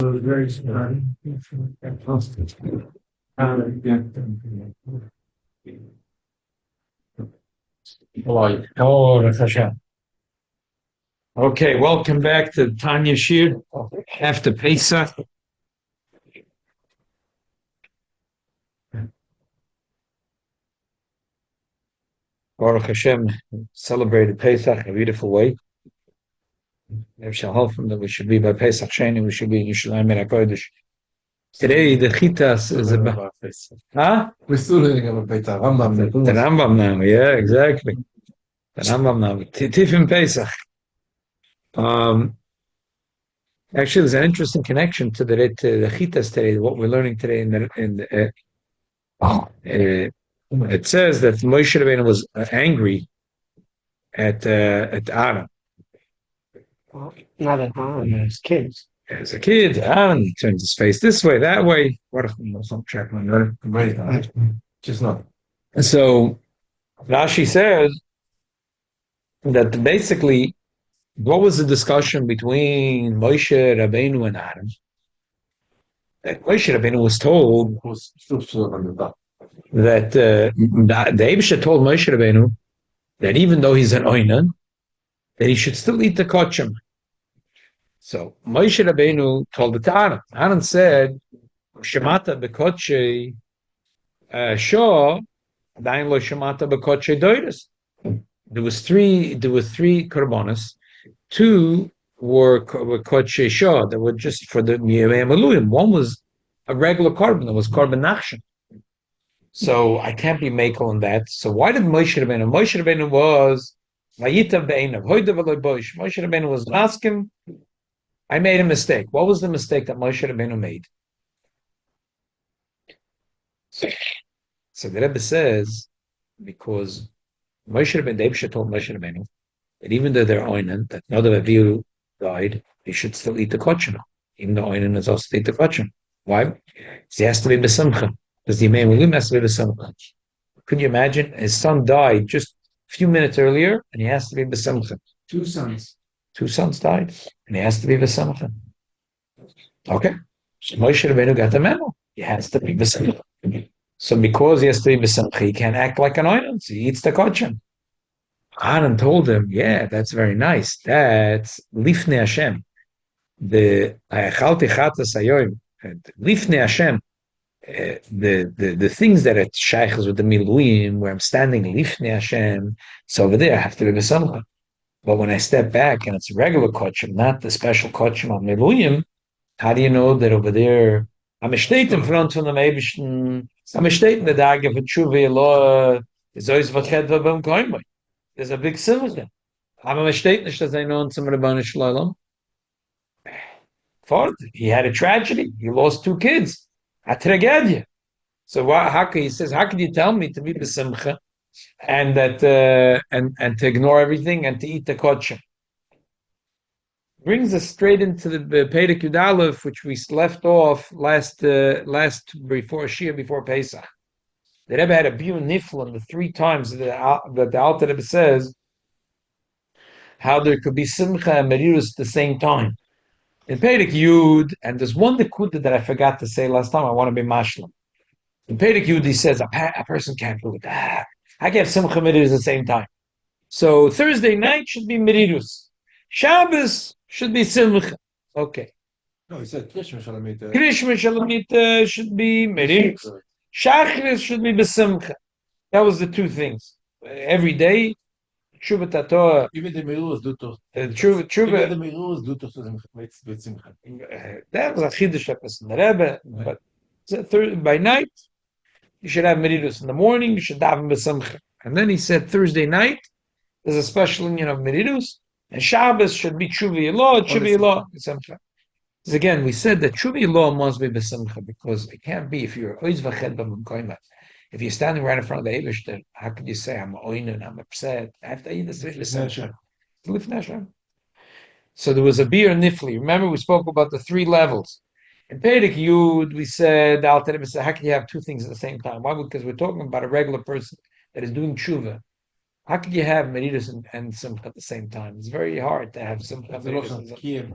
Very smart. Oh, that's Hashem. Okay, welcome back to Tanya Shir after Pesach. Baruch Hashem celebrated Pesach in a beautiful way. There shall help from that we should be by Pesach Sheni, we should be in Yerushalayim and HaKodesh. Today the Chitas is about We're still learning about Beit Rambam. the Rambam now. Yeah, exactly. The Rambam now. Tifim Pesach. Actually, there's an interesting connection to the Chitas today. What we're learning today it says that Moshe Rabbeinu was angry at Aaron. Not at home, as kids. As a kid, Aaron turned his face this way, that way. Just not. So Rashi says that basically, what was the discussion between Moshe Rabbeinu and Aaron? That Moshe Rabbeinu was told that the Eibusha told Moshe Rabbeinu that even though he's an oinan, that he should still eat the kochim. So Moshe Rabbeinu told it to Aaron. Aaron said, "Shemata bekotche shah, dain lo shemata bekotche doiris." There were three korbanos. Two were kotche shah that were just for the Yemei Maluyim. One was a regular korban, that was korban nachshon. So I can't be makel on that. So why did Moshe Rabbeinu? Moshe Rabbeinu was vayitav be'einav hoyda v'loy boish. Moshe Rabbeinu was asking, I made a mistake. What was the mistake that Moshe Rabbeinu made? So the Rebbe says, because Moshe Rabbeinu, the Eibusha told Moshe Rabbeinu that even though they're oinen, that now that Avihu died, he should still eat the kochim. Even though oinen is also to eat the kochim. Why? Because he has to be besimcha. Because the Yemei Maluyim has to be besimcha. Could you imagine? His son died just a few minutes earlier, and he has to be besimcha. Two sons died, and he has to be besimcha. Okay, so Moshe Rabbeinu got the memo. He has to be besimcha. So because he has to be besimcha, he can't act like an oinen. So he eats the kochim. Aaron told him, "Yeah, that's very nice. That's lifnei Hashem. The ayachalti chatas hayoim. Lifnei Hashem. The things that it shaykhs with the miluim, where I'm standing lifnei Hashem. So over there, I have to be besamcha. But when I step back and it's a regular kochim, not the special kochim on miluim, how do you know that over there I'm a state in front von dem Eibishten? I'm a state in the Dage of HaTeshuvah law. There's a big simcha. I'm a state nicht, dass I know some Rabbanu Shalom. He had a tragedy. He lost two kids. A tragedy. So he says, how can you tell me to be besimcha and that and to ignore everything and to eat the kochim? Brings us straight into the Perek Yud Aleph, which we left off last before Shia, before Pesach. The Rebbe had a biur nifla the three times that the Alter Rebbe says how there could be simcha and merirus at the same time. In Perek Yud, and there's one nekuda that I forgot to say last time, I want to be mashlam. In Perek Yud, he says a person can't do it. I can have simcha merirus at the same time. So Thursday night should be merirus. Shabbos should be simcha. Okay. No, he said Krishma Shalamita. Krishma Shalamita should be merirus. Shachris should be besimcha. That was the two things. Every day, Tshuva Tatorah. Even the Merus do to. Tshuva. The Merus do to with Simcha. That was a chiddush episode in the Rebbe. But by night, you should have merirus. In the morning, you should daven besimcha. And then he said Thursday night, there's a special union of merirus. And Shabbos should be Tshuva Yillah, Tshuva Yillah, besimcha. Because again, we said that Tshuva Yillah must be besimcha, because it can't be if you're oiz v'ched b'mkoyma. If you're standing right in front of the Eibishter, how could you say, I'm oinen, I'm upset? I have to eat this besimcha. So there was a biur nifli. Remember, we spoke about the three levels. In Perek Yud, we said, how can you have two things at the same time? Why? Because we're talking about a regular person that is doing tshuva. How could you have Meridus and Simcha at the same time? It's very hard to have Simcha and זה לא שם, Meridus. קיים,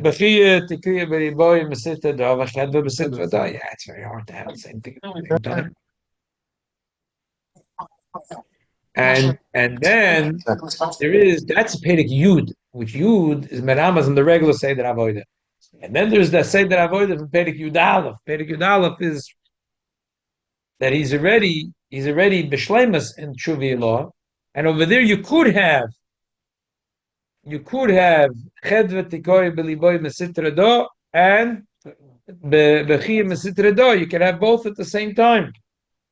Bechiyah, Tikiyah, Beriboy, Mesita, Dava, Chedva, Besitva, Da. Yeah, it's very hard to have the same thing at the same time. And then that's a Perek Yud, which Yud is Meramas in the regular Seder Avodah. And then there's the Seder Avodah from Perek Yud Aleph. Perek Yud Aleph is that he's already Bishlemus in Tshuvi law. And over there you could have Chedva Tikoy Beliboy Mesitra Do and Bechiyah Mesitra Do. You can have both at the same time.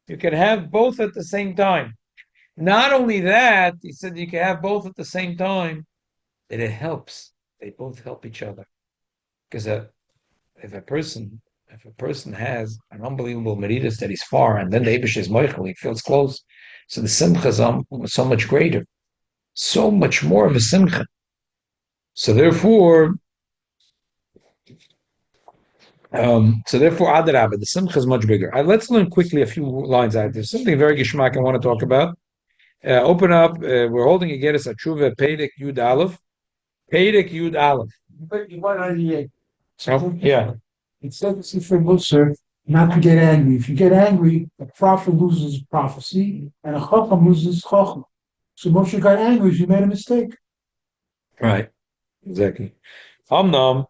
You can have both at the same time. Not only that, he said you can have both at the same time, that it helps. They both help each other. Because if a person has an unbelievable meridus that he's far, and then the Eibush is moichel, he feels close. So the simcha is so much greater, so much more of a simcha. So therefore, Adarabah, the simcha is much bigger. Let's learn quickly a few lines out. There's something very gishmak I want to talk about. Open up. We're holding Iggeres HaTeshuvah Perek Yud Aleph. Perek Yud Aleph. 198. So, yeah. It says for Musar not to get angry. If you get angry, a prophet loses prophecy and a chacham loses chacham. So Moshe got angry because you made a mistake. Right. Exactly. Amnam.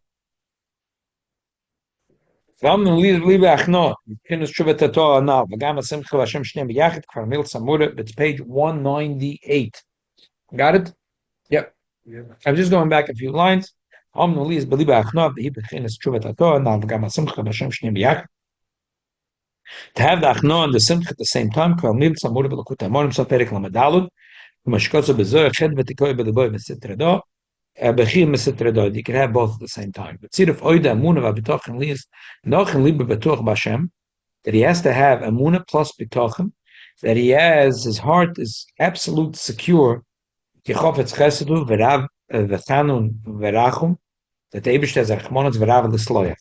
It's page 198. Got it? Yep. I'm just going back a few lines. To have the achno and the simcha at the same time. You can have both at the same time. But see, if that he has to have Amunah plus Bitochen, that he has, his heart is absolute secure, that the Eibush has Achmonot Verav L'Sloyach.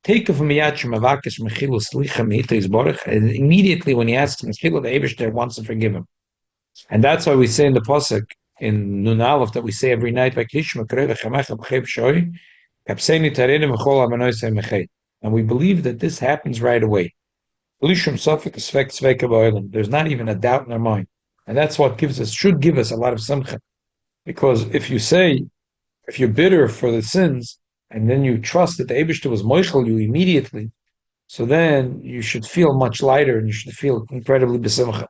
Take it from Miyad Shemavakish Mechilu Slicha Meita Yisborach, and immediately when he asks Mechilu, the Eibush wants to forgive him. And that's why we say in the Pasuk, in Nun Aleph, that we say every night, and we believe that this happens right away. There's not even a doubt in our mind. And that's what should give us a lot of simcha. Because if you're bitter for the sins, and then you trust that the Eibishter was moichel you immediately, so then you should feel much lighter and you should feel incredibly besimcha.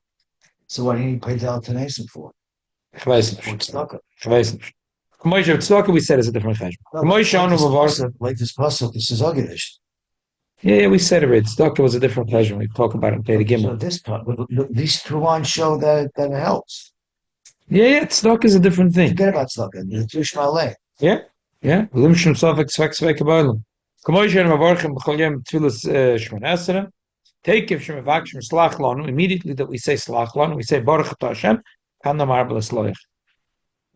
So what do you pay Del Tanesim for? Ich weiß nicht. Moshe Tzedakah, we said, is a different cheshbon. Like this pasuk, this is Iggeres. Yeah, we said it. Tzedakah was a different cheshbon. We talk about it in Pei Gimel. So this part, these two lines show that it helps. Yeah, tzedakah is a different thing. Forget about tzedakah. It's Yishmael. Yeah. Lim Shem Sofek Tzvek Tzvek Aboilim. K'moishen Mavorchem B'chol Yom Tfilas Shemon Esrei. Take if Shem Avakshim Slach Lanu. Immediately that we say Slach Lanu, we say Baruch Atah Hashem. Kana Marble Sloich.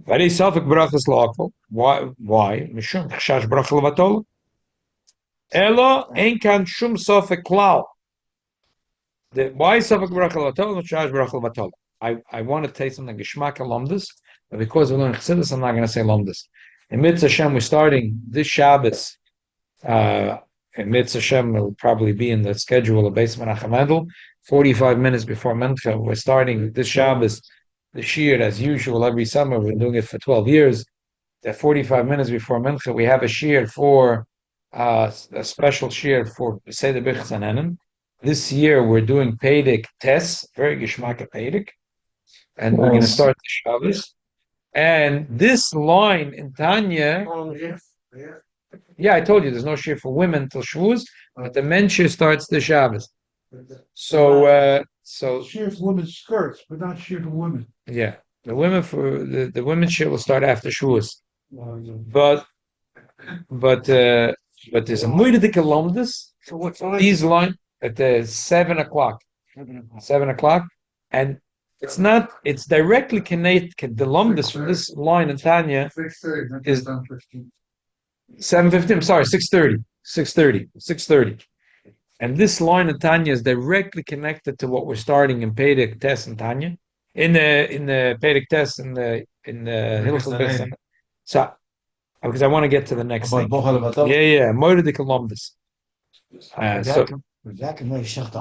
Very Sofek Brachas La'akol. Why? Mishum Chashash Brachal Vatol. Elo Ein Kan Shum Sofek Klal. Why Sofek Brachal Vatol? Chashash Brachal Vatol. I want to tell you something Geshmak Lomdus, but because we're learning Chassidus, I'm not going to say Lomdus. In Mitzvah Hashem, we're starting this Shabbos. In Mitzvah Hashem, will probably be in the schedule of Beis Menachem Mendel. 45 minutes before Mincha, we're starting this Shabbos, the Shir, as usual, every summer. We've been doing it for 12 years. At 45 minutes before Mincha, we have a Shir for a special Shir for Seder Birchas Hanenim. This year, we're doing Peidik Tes, very Geshmak Peidik, and we're going to start the Shabbos. And this line in Tanya, I told you there's no shir for women till Shavuos, but the men's shir starts the Shabbos. So Shir for women's skirts, but not shir for women. Yeah, the women for the women's shir will start after Shavuos. But there's a moedic alumnus. These line at 7 o'clock. 7 o'clock, and it's directly connected. The lomdus from this line in Tanya is 7:15. I'm sorry, 6:30. 6:30. And this line in Tanya is directly connected to what we're starting in Peidik Tes and Tanya. in the Perek Tes in the Hilchos Besen. So because I want to get to the next thing. Yeah, Moira de Columbus. So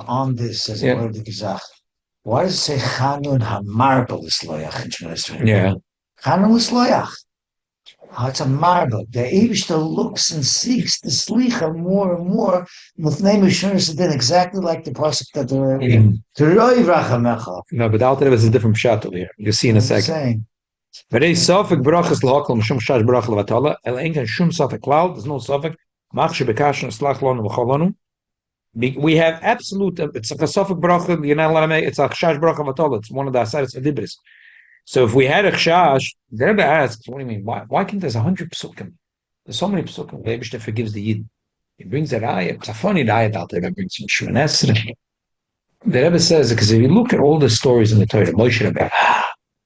On this as a word gesagt. Why does it say Chanun HaMarbel is loyach in Shemon yeah. Chanun is loyach. It's a marble. The Eibishter looks and seeks the slicha more and more. With name assurance, then exactly like the pasuk that they're No, but the Alter Rebbe is a different pshat over here. You'll see in a second. But there's sofik brachas lahakol mishum shash brach levatala. El enken shum sofik klal. There's no sofik. Machshe bekashen slach lonu v'cholonu. We have absolute. It's a sofik bracha. You're not allowed to make. It's a shash bracha levatala. It's one of the asaris adibris. So if we had a chash, the Rebbe asks, what do you mean? Why can't there's 100 psukim? There's so many psukim. The Rebbe forgives the yid. He brings that ayah. It's a funny ayah out there. The Rebbe brings from Shemon Esrei. The Rebbe says, because if you look at all the stories in the Torah, Moshe Rabbeinu,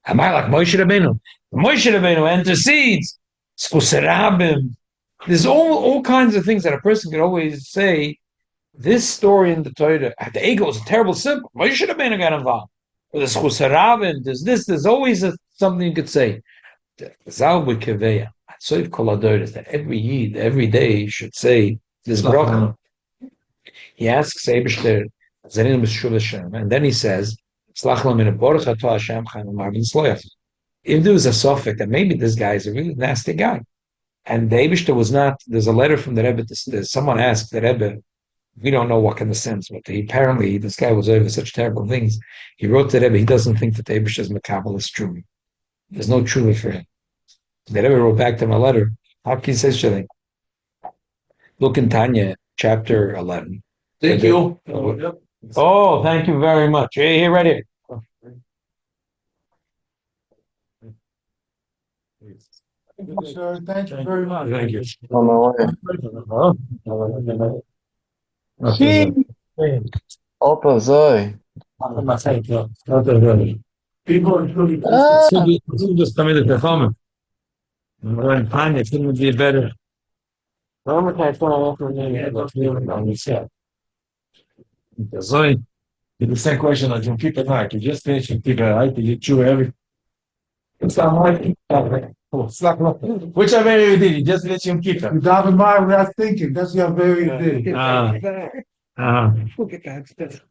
am I like Moshe Rabbeinu? Moshe Rabbeinu intercedes. Skusarabim. There's all kinds of things that a person could always say. This story in the Torah, the ego is a terrible symbol. Moshe Rabbeinu got involved. There's Chusarabin, there's this, there's always something you could say. Zal b'keveya, atzoiv kol hadoros, that every yid, every day should say this bracha. He asks Eibishter, Zarin b'shuv Hashem, and then he says, Slach lo min baruch atah Hashem chaim u'marvin sloyach. If there was a suffix that maybe this guy is a really nasty guy, and the Eibishter was not, there's a letter from the Rebbe, someone asked the Rebbe, we don't know what kind of sense, but apparently this guy was over such terrible things. He wrote to the Rebbe, he doesn't think that the Eibishter's Makabal is true. There's no truth for him. The Rebbe wrote back to him a letter. How can you say such a thing? Look in Tanya, chapter 11. Thank you. Oh, thank you very much. Here, right here. Thank you, sir. Thank you very much. Thank you. On my way. Opa, Zoe. People are really Just tell me the performance. In Tanya, couldn't be better. Zoe. The same question as you keep it right. You just finish and keep it right. You chew everything. It's not like whichever you did, you just let him keep it. You got in mind without thinking. That's your very thing. Look at that stuff.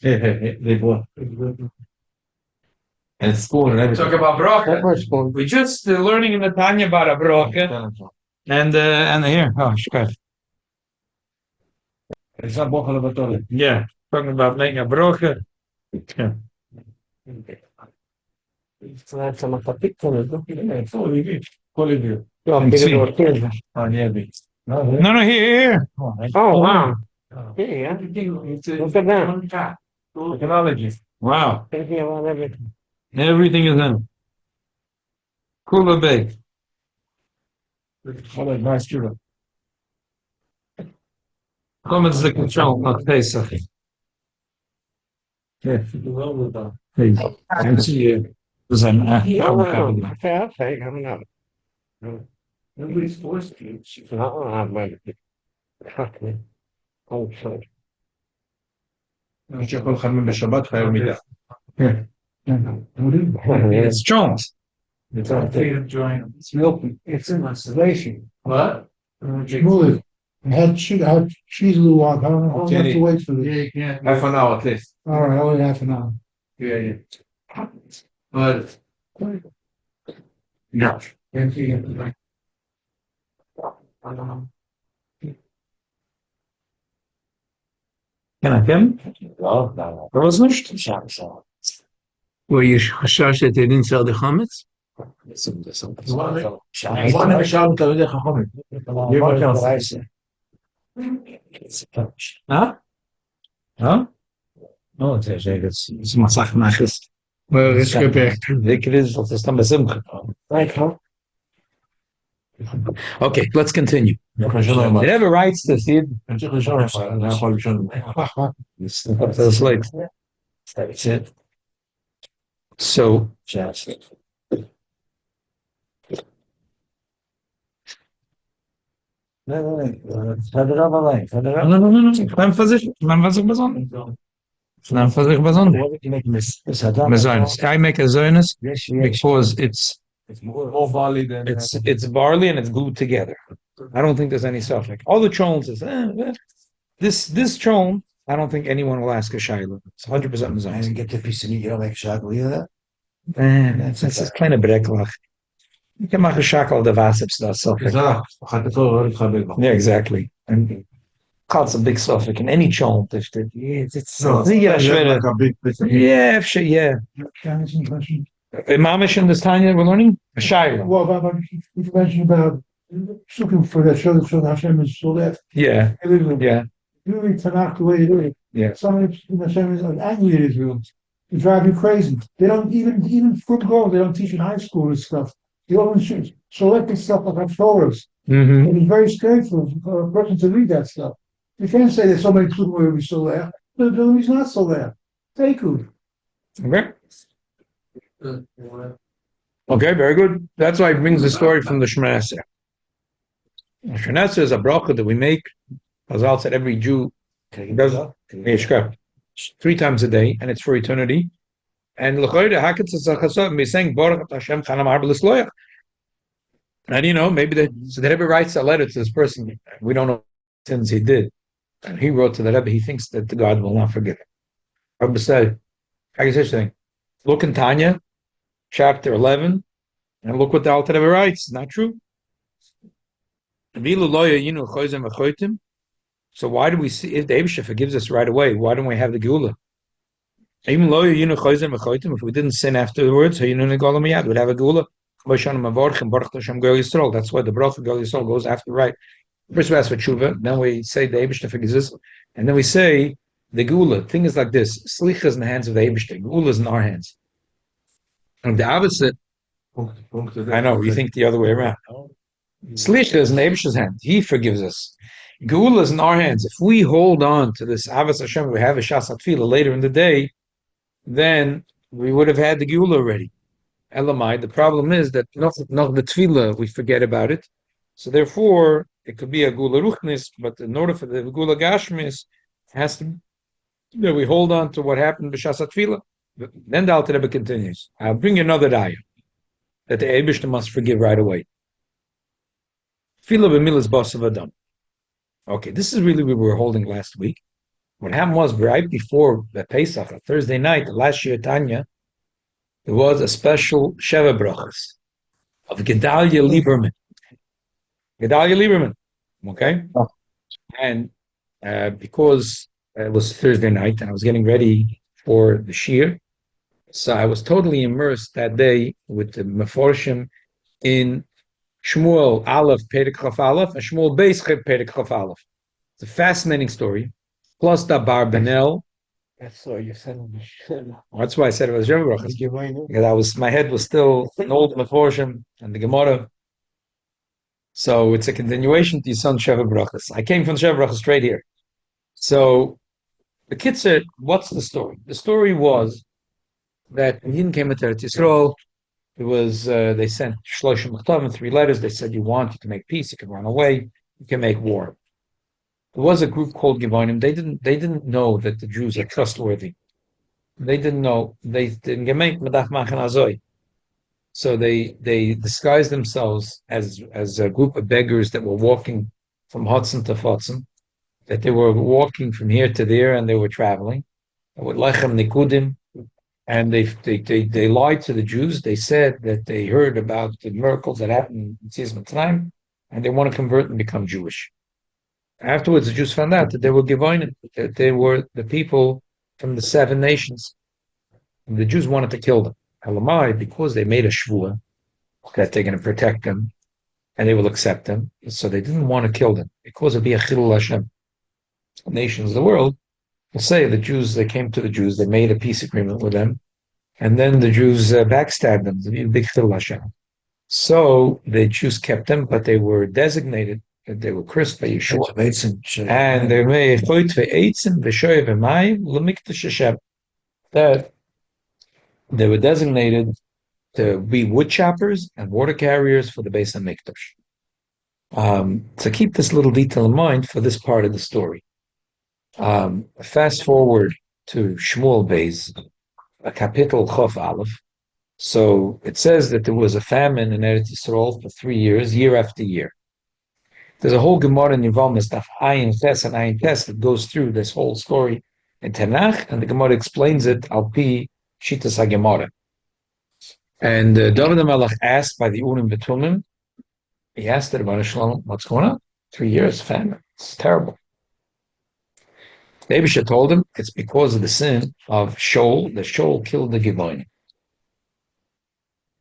They both. And school and everything. Talk about bracha. We're just learning in the Tanya about a bracha. And here, shkaf. It's not both of them. Yeah, talking about making a bracha. Yeah. No, here. Oh, wow. Yeah. Look at that. Technology. Wow. Thinking about everything. Everything is in. Kula big. What a nice student. Comments the control of Pesach. Yeah. Hey, I see you. Because I'm Okay, I'll take. I'm not. Nobody's forced to. I'm ready. Fuck me. Oh, sorry. שכל חנון בשבת חייב מידה. It's strong. It's a freedom joint. It's milky. It's in isolation. What? Smooth. I had cheese a little while. I don't know. I have to wait for this. Half an hour at least. All right, only half an hour. Yeah. But Yeah. Can I come? There was nicht. Were you chash that they didn't sell the chametz? one shout to the Chachamim. Huh? Huh? Oh, it's Masach Nachas. Well, it's gebecht. Iggeres, dat is dan besimcha. Right, huh? Okay, let's continue. It ever writes this here. That's late. That's it. So, no. Federal allein. Federal. No. Ich bin was ich besonders. Was ich besonders. What did you make miss? Saddam. Mazonis. I make a zonis Yes, because it's more barley than. it's barley and it's glued together. I don't think there's any suffix. All the cholents is this cholent. I don't think anyone will ask a shayla. It's 100% I didn't mazonis. get the piece of meat. You don't make chocolate either. That's a kleine breklach. You can make a shackle the vassips that's suffix. Yeah, exactly. And it's a big suffix in any cholent. It's yeah, yeah. Can I ask you a question? Mamish in this Tanya we're learning a shayla. Well, you mentioned about looking for that show that Hashem is so that. Yeah, yeah, You read Tanakh the way it is. yeah. Some of Hashem is angry at Israel. They drive you crazy. They don't even from gold. They don't teach in high school this stuff. They only select this stuff like Torahs. Mm-hmm. And it's very scary for a person to read that stuff. You can't say there's so many people where we still there. But he's not still there. Take it. Okay. Okay, very good. That's why it brings the story from the Shemana Esrei. The Shemana Esrei is a bracha that we make. Chazal said every Jew does Yeshkab 3 times a day, and it's for eternity. And l'choyre haketz tzachasot me saying Baruch Hashem Chanam Har B'Lisloyach. And maybe so the Rebbe writes a letter to this person. We don't know what sins he did. And he wrote to the Rebbe. He thinks that God will not forgive him. Rebbe said, look in Tanya, chapter 11, and look what the Alter Rebbe writes. Not true. So why do we see, if the Eibusha forgives us right away, why don't we have the Geula? If we didn't sin afterwards, we'd have a Geula. That's why the bracha Gal Yisrael goes after, right? First we ask for tshuva, then we say the Eibusha forgives us, and then we say the Geula. Thing is like this: Slicha is in the hands of the Eibusha, Geula is in our hands. And the opposite, I know, you think the other way around. Slicha is in the Eibusha's hand; He forgives us. Geula is in our hands. If we hold on to this Avos Hashem, we have a Shas Tefillah later in the day, then we would have had the Geula already. Elamai. The problem is that not the Tefillah, we forget about it. So therefore, it could be a Geula Ruchnis, but in order for the Geula Gashmis, has to we hold on to what happened b'Shas Tefillah. Then the Alter Rebbe continues. I'll bring you another ayah that the Eibishter must forgive right away. Tefillah b'milas basav adam. Okay, this is really what we were holding last week. What happened was right before the Pesach, a Thursday night, the last year Tanya, there was a special Sheva Brachas of Gedalia Lieberman. Gedalia Lieberman, okay? Oh. And because it was Thursday night and I was getting ready for the Shir, so I was totally immersed that day with the Meforshim in Shmuel Aleph Perek Chaf Aleph and Shmuel Beis Perek Chaf Aleph. It's a fascinating story. Plus the Bar Benel. That's what you said. That's why I said it was Sheva Brachas. Because my head was still an old Meforshim and the Gemara. So it's a continuation to Yison Sheva Brachas. I came from Sheva Brachas straight here. So the kid said, what's the story? The story was that when Yidden came into Eretz Yisrael, it was they sent Shloshim Mechtavim, 3 letters. They said, you want to make peace, you can run away, you can make war. There was a group called Givonim. They didn't know that the Jews are trustworthy. They didn't know. They didn't get Medach Machan Azoi. So they disguised themselves as a group of beggars that were walking from Hudson to Hudson, that they were walking from here to there and they were traveling with Lechem Nikudim, and they lied to the Jews. They said that they heard about the miracles that happened in Tzizman time and they want to convert and become Jewish. Afterwards, the Jews found out that they were Givonim, that they were the people from the 7 nations. And the Jews wanted to kill them. Elamai, because they made a shvuah that they're going to protect them and they will accept them. So they didn't want to kill them because of the Chilul Hashem. Nations of the world will say the Jews, they came to the Jews, they made a peace agreement with them, and then the Jews backstabbed them, the big Chilul Hashem. So the Jews kept them, but they were designated that they were cursed by Yeshua. And they made that they were designated to be wood choppers and water carriers for the Beis HaMikdash. So keep this little detail in mind for this part of the story. Fast forward to Shmuel Beis, a capital Chof Aleph. So it says that there was a famine in Eretz Yisrael for 3 years, year after year. There's a whole Gemara in Yevamah, Daf Ayin Tes and Ayin Tes, that goes through this whole story in Tanakh, and the Gemara explains it al pi Shitas HaGemara. And David HaMelech asked by the Urim Betumim, he asked the Rebbeinu Shalom, what's going on? 3 years, famine. It's terrible. The Eibusha told him it's because of the sin of Shaul. The Shaul killed the Gibeonim.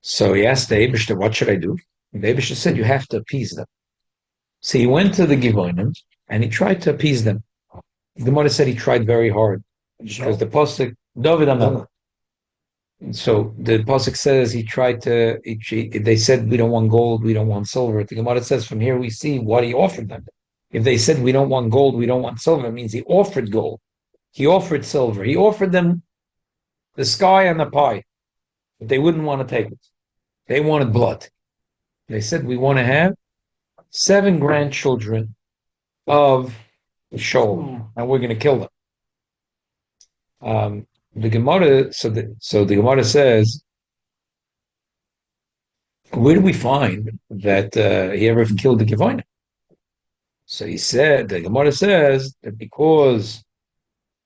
So he asked the Eibusha, what should I do? And the Eibusha said, you have to appease them. So he went to the Gibeonim and he tried to appease them. The Gemara said he tried very hard because the pasuk David HaMelech. So the pasuk says he tried to. They said we don't want gold, we don't want silver. The Gemara says from here we see what he offered them. If they said we don't want gold, we don't want silver, it means he offered gold, he offered silver, he offered them the sky and the pie, but they wouldn't want to take it. They wanted blood. They said we want to have 7 grandchildren of Shaul, and we're going to kill them. The Gemara, so the Gemara says, where do we find that he ever killed the Gibeonim? So he said, the Gemara says that because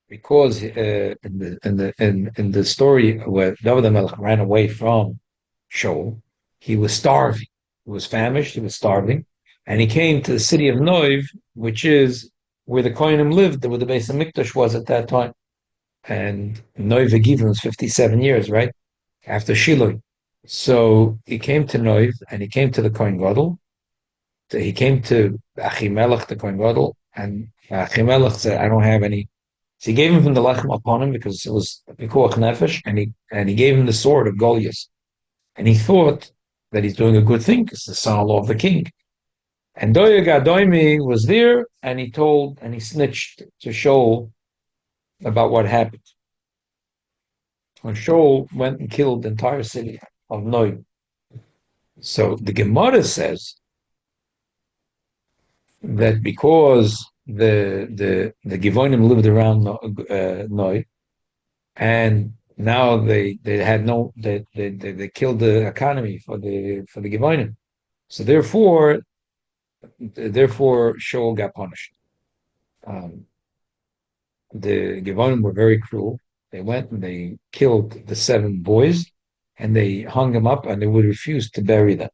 in the story where David HaMelech ran away from Shaul, he was starving, he was famished, he was starving, and he came to the city of Noiv, which is where the Kohanim lived, where the Beis HaMikdash was at that time. And Noiv Givon was 57 years, right? After Shiloh. So he came to Noiv and he came to the Kohen Gadol. He came to Achimelech, the Kohen Gadol, and Achimelech said, I don't have any. So he gave him from the lechem upon him because it was Pikuach Nefesh, and he gave him the sword of Goliath. And he thought that he's doing a good thing because the son-in-law of the king. And Doeg Adoimi was there, and he snitched to Shaul about what happened. When Shaul went and killed the entire city of Noib. So the Gemara says that because the Givonim lived around Noib, and now they killed the economy for the Givonim. So therefore Shaul got punished. The Givonim were very cruel. They went and they killed the 7 boys, and they hung them up, and they would refuse to bury them.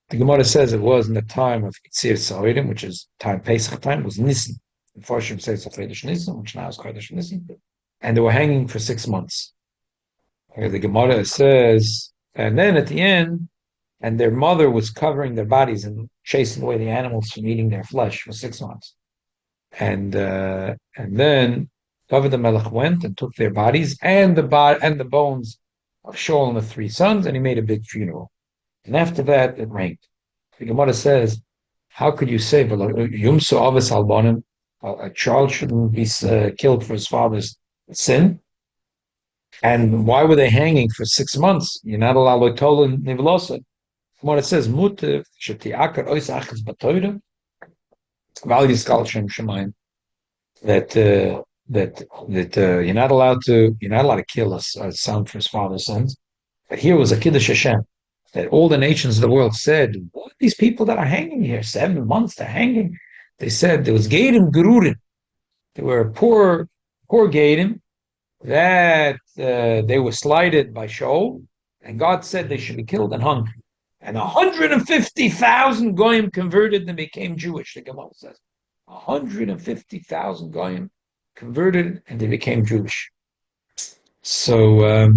The Gemara says it was in the time of Tzir Sa'odim, which is time Pesach time, it was Nisan. The Farshim says Chodesh Nisan, which now is Chodesh Nisan, and they were hanging for 6 months. The Gemara says, and then at the end, and their mother was covering their bodies and chasing away the animals from eating their flesh for 6 months. And then David HaMelech went and took their bodies and the bones of Shaul and the 3 sons, and he made a big funeral. And after that, it rained. The Gemara says, how could you say, a child shouldn't be killed for his father's sin? And why were they hanging for 6 months? You're not allowed to tell in Nivlosa. Gemara says, that you're not allowed to kill a son for his father's sins. But here was a Kiddush Hashem that all the nations of the world said, what are these people that are hanging here? 7 months they're hanging. They said there was Geidim Gerurim. They were poor Geidim that they were slighted by Shaul, and God said they should be killed and hung. And 150,000 Goyim converted and became Jewish, the Gemara says. 150,000 Goyim converted and they became Jewish. So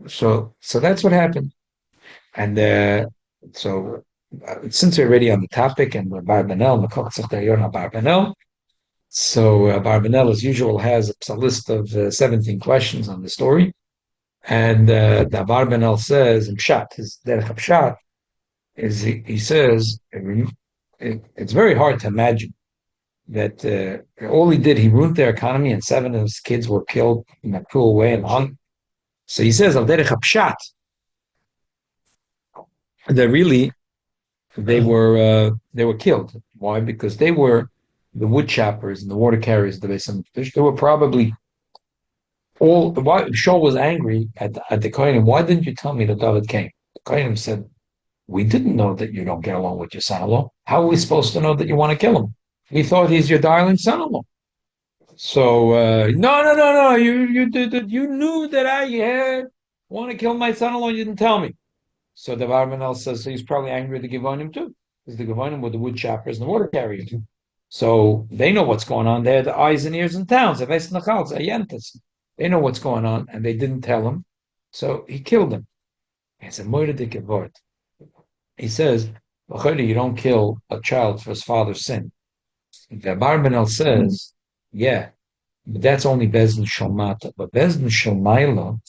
that's what happened. And since we're already on the topic, and we're Barbanel, Barbanel, so Barbanel, as usual, has a list of 17 questions on the story. And the Barbanel says in Pshat, his Derech Pshat, he says it's very hard to imagine that all he did, he ruined their economy, and 7 of his kids were killed in a cruel way and hung. So he says al Derech Pshat that really they were killed. Why? Because they were the wood choppers and the water carriers of the Beis Hamikdash. They were probably all. Why Shaul was angry at the Kohanim. Why didn't you tell me that David came? The Kohanim said, "We didn't know that you don't get along with your son-in-law. How are we supposed to know that you want to kill him? We thought he's your darling son-in-law." So no. You did. You knew that I had want to kill my son-in-law. You didn't tell me. So the Barbanel says so he's probably angry at the Givonim too, because the Givonim were the wood choppers and the water carriers. So they know what's going on. They're the eyes and ears in towns. They know what's going on, and they didn't tell him. So he killed him. It's a moiridik word. He says, you don't kill a child for his father's sin. The Barbanel says, yeah, but that's only Bezdin Shalmata. But Bezdin Shalmaila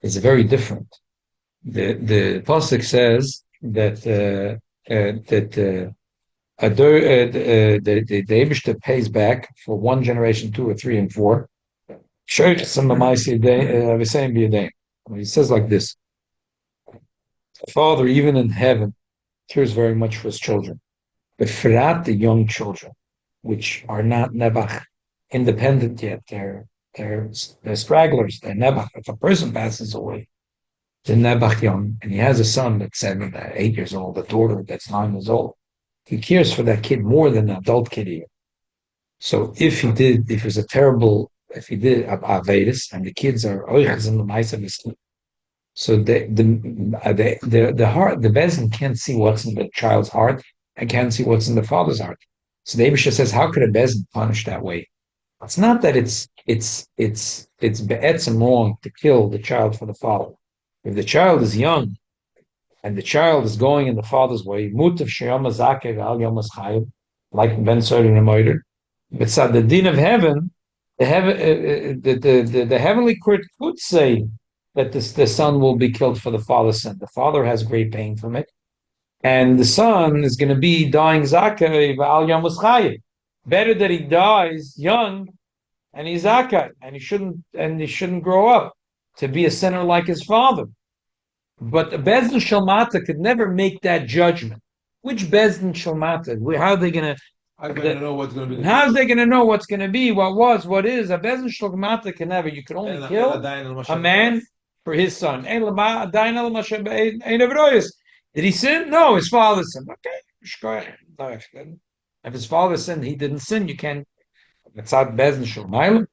is very different. The pasuk says that the Eibishter pays back for one generation, 2 or 3 and 4. He says like this: the father, even in heaven, cares very much for his children, but for the young children, which are not nebach, independent yet, they're stragglers. They're nebach. If a person passes away, the Nebach young, and he has a son that's 7, 8 years old, a daughter that's 9 years old. He cares for that kid more than an adult kid here. So if he did Avedis, and the kids are oiches in the mice of his, so the Bezin can't see what's in the child's heart and can't see what's in the father's heart. So the Abisha says, how could a Bezin punish that way? It's not that it's be'etzim wrong to kill the child for the father. If the child is young and the child is going in the father's way, mutav sheyama zakev al yomas chayiv, like Ben Sodi and Moider, but the din of heaven, the heavenly court could say that the son will be killed for the father's sin. The father has great pain from it, and the son is going to be dying zakev al yomas chayiv. Better that he dies young and he's zakev, and he shouldn't grow up to be a sinner like his father. But the Bezdin Shalmata could never make that judgment. Which Bezdin Shalmata? How are they going to? I'm going to know what's going to be. How are they going to know what's going to be? What was? What is? A Bezdin Shalmata can never. You can only kill a man for his son. Did he sin? No, his father sinned. Okay, if his father sinned, he didn't sin. You can't. It's not Bezdin Shalmata.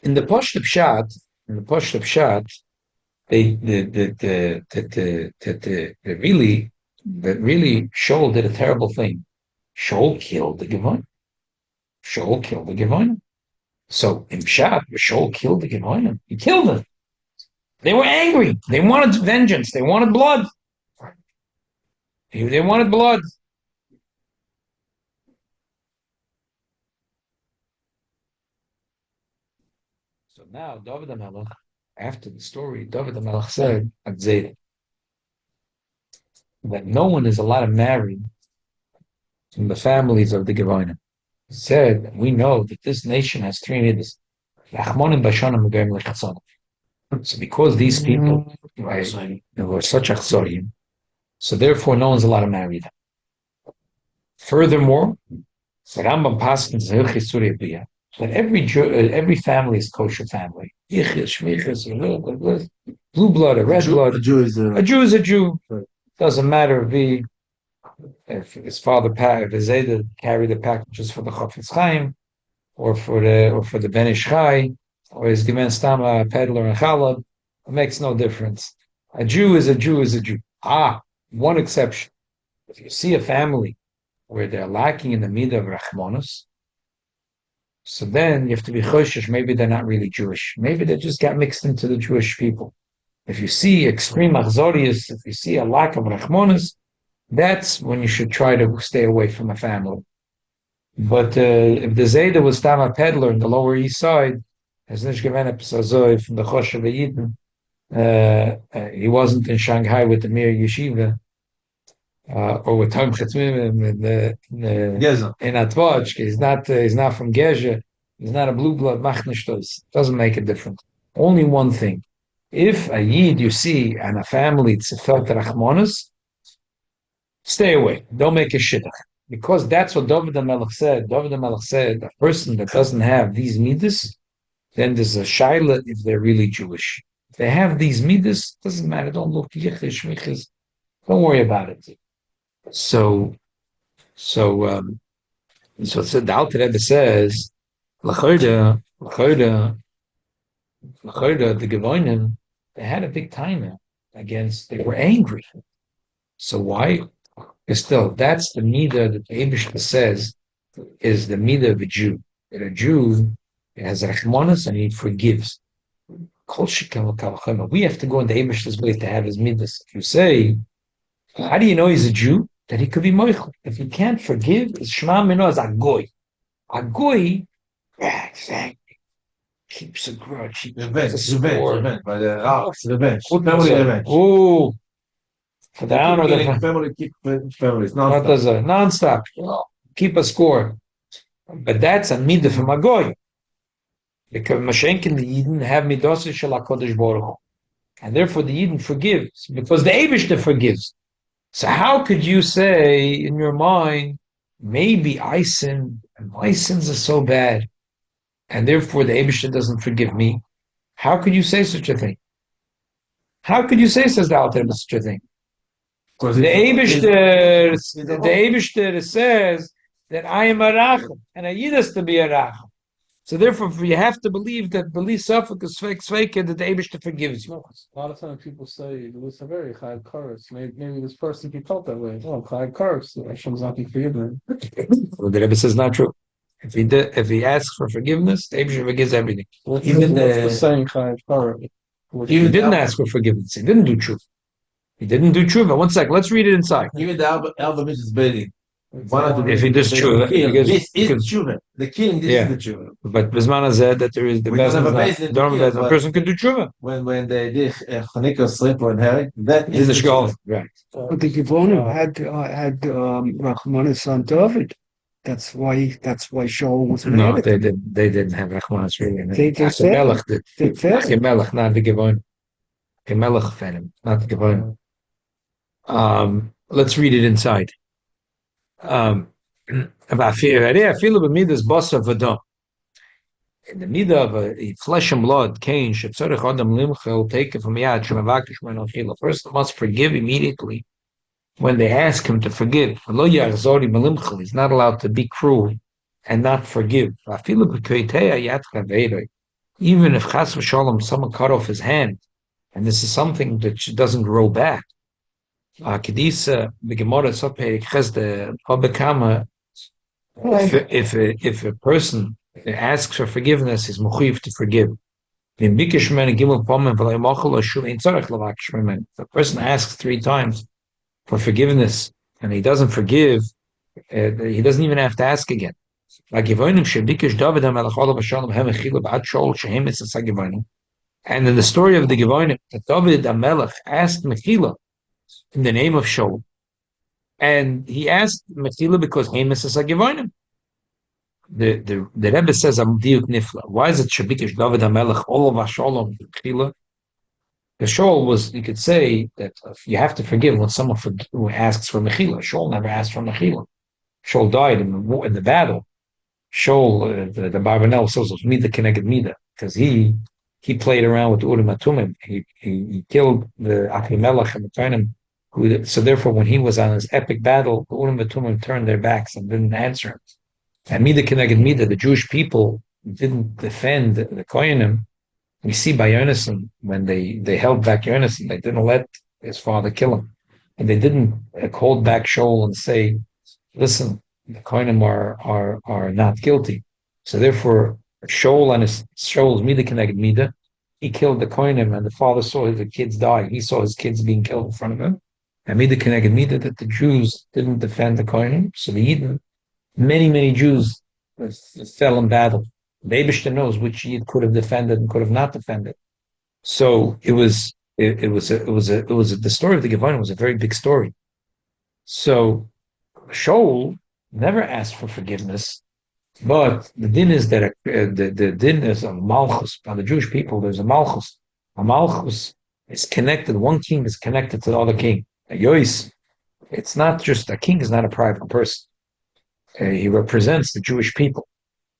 In the Pashtup Pshat, they really Shaul did a terrible thing. Shaul killed the Gevonim. So in Pshat, Shaul killed the Gevonim. He killed them. They were angry. They wanted vengeance. They wanted blood. They wanted blood. So now David HaMelech, after the story, David HaMelech said at Zayda that no one is allowed to marry from the families of the Gevonim. He said, we know that this nation has 3 nidus. So because these people were such achzorim, so therefore no one's allowed to marry them. Furthermore, the Rambam paskins that every family is kosher family. Blue blood, a red blood. A Jew is a Jew. Doesn't matter if his father, if his Zayda carried the packages for the Chafetz Chaim, or for the Ben Ish Chai, or his Gemen Stama peddler and Chalad. It makes no difference. A Jew is a Jew. One exception. If you see a family where they're lacking in the midah of Rachmanos, so then you have to be choshesh. Maybe they're not really Jewish. Maybe they just got mixed into the Jewish people. If you see extreme achzorius, if you see a lack of rachmanis, that's when you should try to stay away from a family. But if the Zayda was Tama peddler in the Lower East Side, as Nish Gevenep Sazoi from the Choshev Yidin, he wasn't in Shanghai with the Mir Yeshiva, or with Tom Chetzmim in Atvoch. He's not from Gezha. He's not a blue blood Machnishtos. Doesn't make a difference. Only one thing. If a Yid you see and a family it's felt Rachmanis, Stay away. Don't make a shidduch. Because that's what David HaMelech said. David HaMelech said, a person that doesn't have these midas, then there's a shaila if they're really Jewish. If they have these midas, doesn't matter. Don't look yichish, michish. Don't worry about it. So the Alter Rebbe says, L'choida, the Gevonim, they had a big time against, they were angry. So why? Because still, that's the midah that the Eibishter says is the midah of a Jew. That a Jew has rachmanas and he forgives. We have to go in the Eibishter's way to have his midas. If you say, how do you know he's a Jew? That he could be moichel. If he can't forgive, it's shema mino as a goy. A goy, keeps a grudge. He keeps a score. Revenge. Family revenge. Oh, for the honor of the family, keep families. What does a non-stop? Keep a score. But that's a midah from a goy. Because Mashenkin the Yidden have midah shel HaKadosh Baruch Hu. And therefore the Yidden forgives. Because the Eibishter forgives. So how could you say in your mind, maybe I sinned, and my sins are so bad, and therefore the Eibishter doesn't forgive me? How could you say such a thing? How could you say, says the Alter, such a thing? The Eibishter says that I am a racham, and a Yid has to be a racham. So therefore, you have to believe that belief suffix is fake, that the Eibishter forgives you. A lot of times people say it was a very high curse. Maybe this person he felt that way. Oh, high curse. Hashem's not forgiven. Well, the Rebbe says not true. If he asks for forgiveness, the Eibishter forgives everything. Even the saying high curse. He didn't ask for forgiveness. He didn't do truth. He didn't do tshuva. One sec, let's read it inside. Even the Alba is bedding. If he does tshuva, this is tshuva. The killing, this is the tshuva. But Bismana said that there is the best. A person can do tshuva. When they did Chanika sleep on Harry, that is the shkol. Right. But the Givonim had Rachmanis on David. That's why Shaul was mad. No, they didn't have Rachmanis really. They said Melech did. They Melech, not the Givonim. Melech fed him, not the Givonim. Let's read it inside. In the midah of a flesh and blood, Cain, take it from Yad, first must forgive immediately when they ask him to forgive. He's not allowed to be cruel and not forgive. Even if chas v'shalom someone cut off his hand, and this is something that doesn't grow back. Kedisa the Gemara Soperik has the Obekama. If a person asks for forgiveness, he's mechuyev to forgive. If a person asks 3 times for forgiveness and he doesn't forgive, he doesn't even have to ask again. And in the story of the Gevonim, that David HaMelech asked Mechila in the name of Shaul, and he asked Mechila because Hamas is a Gevonim. The Rebbe says Diuk Nifla. Why is it Shabikesh David HaMelech all of Hasholom Mechila? The Shaul was, you could say that you have to forgive when someone who asks for Mechila. Shaul never asked for Mechila. Shaul died in the battle. Shaul, the Barbanel says, was Mida Keneged Mida, because he played around with Urim Atumim. He killed the Achimelech and the Tainim. So therefore, when he was on his epic battle, the Urim Atumim turned their backs and didn't answer him. And Mida Keneged Mida, the Jewish people didn't defend the Kohanim. We see by Yonason, when they held back Yonason, they didn't let his father kill him. And they didn't hold back Shaul and say, listen, the Kohanim are not guilty. So therefore, Shaul's Mida Keneged Mida, he killed the Kohanim, and the father saw the kids die. He saw his kids being killed in front of him. And Mida Keneged Mida, that the Jews didn't defend the Kohanim. So the Yidden, many Jews fell in battle. The Eibishter knows which Yid could have defended and could have not defended. So the story of the Gevonim was a very big story. So Shaul never asked for forgiveness, but the din is that the din is a malchus. By the Jewish people, there's a malchus. A malchus is connected. One king is connected to the other king. A yois it's not just a king is not a private person. He represents the Jewish people.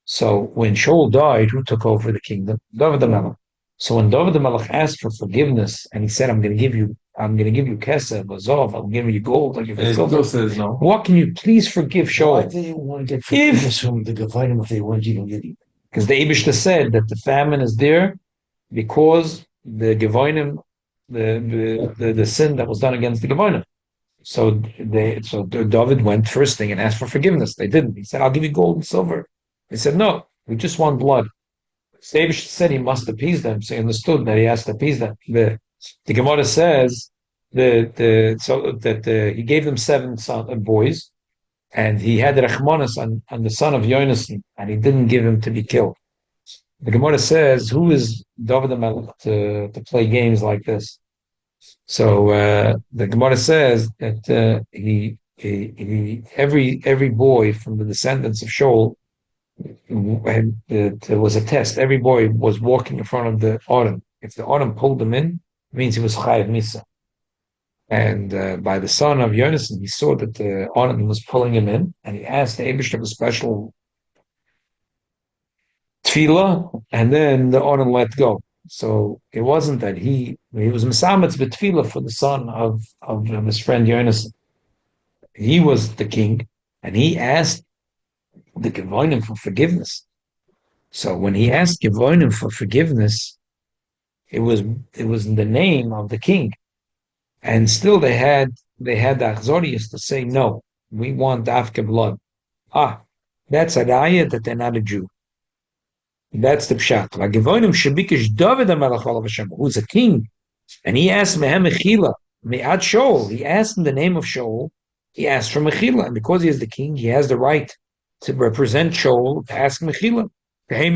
So when Shaul died, who took over the kingdom? David the Melech. So when David the Melech asked for forgiveness, and he said, "I'm going to give you kesef, azov, I'm giving you gold, I'll give you silver." says no. What can you please forgive Why Shaul? do you want to get forgiveness from the Gevinim if they weren't even getting? Because the Eibishter said that the famine is there because the Gevinim, the sin that was done against the Gevinim. So David went first thing and asked for forgiveness. They didn't. He said, "I'll give you gold and silver." They said, "No, we just want blood." David said he must appease them, so he understood that he has to appease them. The Gemara says that he gave them 7 boys, and he had Rachmanis on the son of Yonasan, and he didn't give him to be killed. The Gemara says, "Who is David HaMelech to play games like this?" So the Gemara says that every boy from the descendants of Shaul, there was a test. Every boy was walking in front of the Aron. If the Aron pulled him in, it means he was Chayav Misa. And by the son of Yonasan, he saw that the Aron was pulling him in, and he asked the Eibush of a special tefillah, and then the Aron let go. So it wasn't that he was Mesametz b'tefillah for the son of his friend Yonasan. He was the king, and he asked the Gevonim for forgiveness. So when he asked Gevonim for forgiveness, it was in the name of the king, and still they had the Achzorius to say no, we want Dafka blood. That's a raya that they're not a Jew. That's the pshat. Like Gevonim Shabikish David HaMelech Olav Hashem, who's a king, and he asked Mehem Mechila, Me'ad Shaul. He asked in the name of Shaul. He asked for Mechila, and because he is the king, he has the right to represent Shaul to ask Mechila. They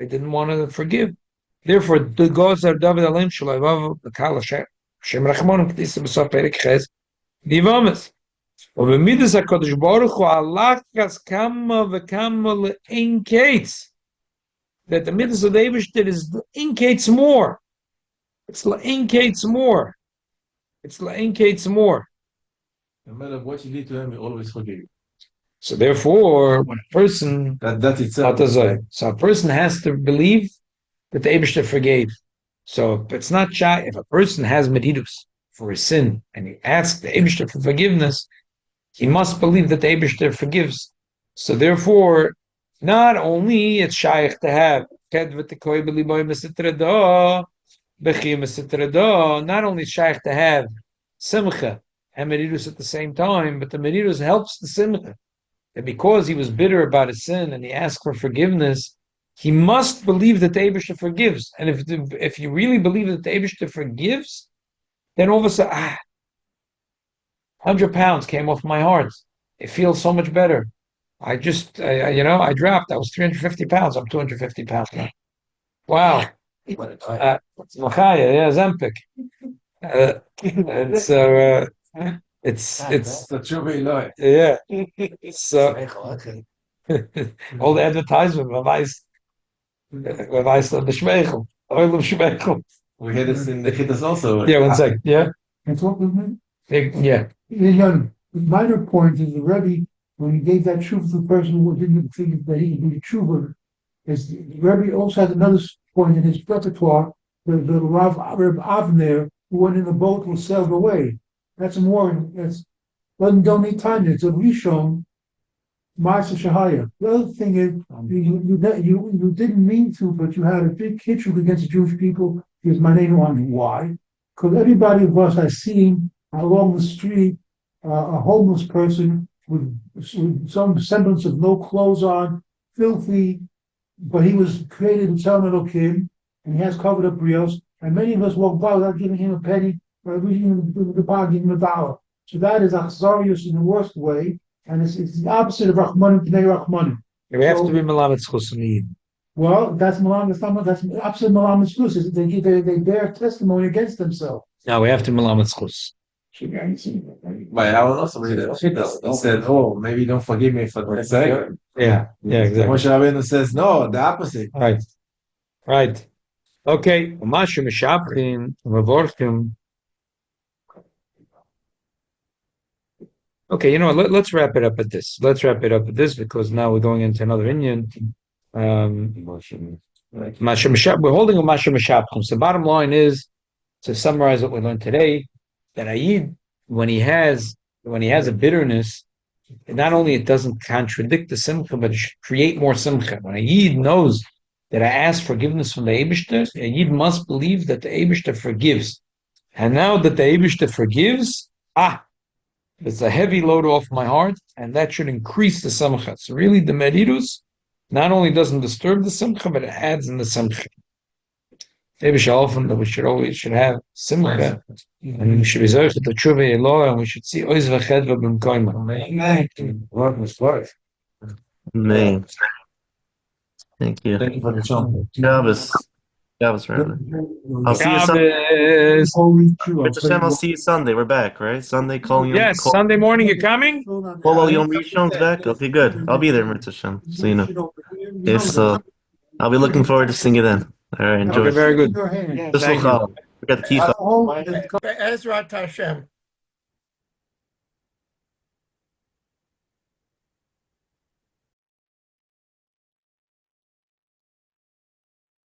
didn't want to forgive. Therefore, the gods are David Alim Shulaivav, the Kala Shem Rachmanim Kedisa B'Saf Perek Ches, Divamis. Ubemidas HaKadosh Baruch Hu Alachas Kama V'Kama Le'Inkates. That the midas of the Eibishter is Inkates more. It's Le'Inkates more. It's Le'Inkates more. No matter what you did to him, he always forgive you. So therefore, when a person That itself. so a person has to believe that the Eibishter forgave. So it's not shy. If a person has medidus for his sin and he asks the Eibishter for forgiveness, he must believe that the Eibishter forgives. So therefore, not only it's shaykh to have not only it's shaykh to have simcha and medidus at the same time, but the medidus helps the simcha. And because he was bitter about his sin and he asked for forgiveness, he must believe that the Eibishter forgives. And if you really believe that the Eibishter forgives, then all of a sudden, 100 pounds came off my heart. It feels so much better. I dropped. I was 350 pounds. I'm 250 pounds now. Wow. Zempic. It's the true way, yeah. So all the advertisement, the Schmeichel, oil of Schmeichel. we had this in the Chittas also. Yeah, 1 second. Yeah. And what with me? Yeah. The minor point is the Rebbe, when he gave that truth to the person who didn't think that he could be true, is the Rebbe also has another point in his repertoire, the Rav Avner, who went in the boat and sailed away. That's don't need time. It's a Rishon, Ma'aseh Shahaya. The other thing is, you didn't mean to, but you had a big hatred against the Jewish people. Here's my name on why. Because everybody of us has seen along the street a homeless person with some semblance of no clothes on, filthy, but he was created in Tzalman Elokim, and he has covered up brios, and many of us walk by without giving him a penny, or giving him the bar, giving him $1. So that is achzarius in the worst way, and it's the opposite of Rachmanim Pnei Rachmanim. We have to be Melamed Chusni. Well, that's Melamed. That's the opposite of Melamed Chus. They bear testimony against themselves. No, we have to Melamed Chus. But I will also read it. He said, "Oh, maybe don't forgive me for the sake." Yeah, exactly. Moshe Rabbeinu says, "No, the opposite." Right. Okay. Umashu Mishaprim Mavorchim. Okay, you know what? Let's wrap it up at this. Let's wrap it up at this because now we're going into another Indian. We're holding a Masha Mashapchum. So bottom line is, to summarize what we learned today, that Ayid, when he has a bitterness, not only it doesn't contradict the simcha, but it should create more simcha. When a yid knows that I ask forgiveness from the Eibishter, a yid must believe that the Eibishter forgives. And now that the Eibishter forgives, it's a heavy load off my heart, and that should increase the simcha. So really, the merirus not only doesn't disturb the simcha, but it adds in the simcha. Eibishter often that we should have simcha, and we should be zoichet the HaTeshuvah Eloah, and we should see oiz v'chedva b'mkoyma. Amen. Thank you. Thank you for the song. Shabbos. Shabbos, rather. I'll see you Sunday. I'll see you Sunday. We're back, right? Sunday, calling you. Yes, Sunday morning you're coming? Polo Yom Rishon's back. Okay, good. I'll be there, Mitzvah Shem. So you know. Okay, so I'll be looking forward to seeing you then. All right, enjoy. Okay, very good. Just look out. Forget the key. Ezra Hashem.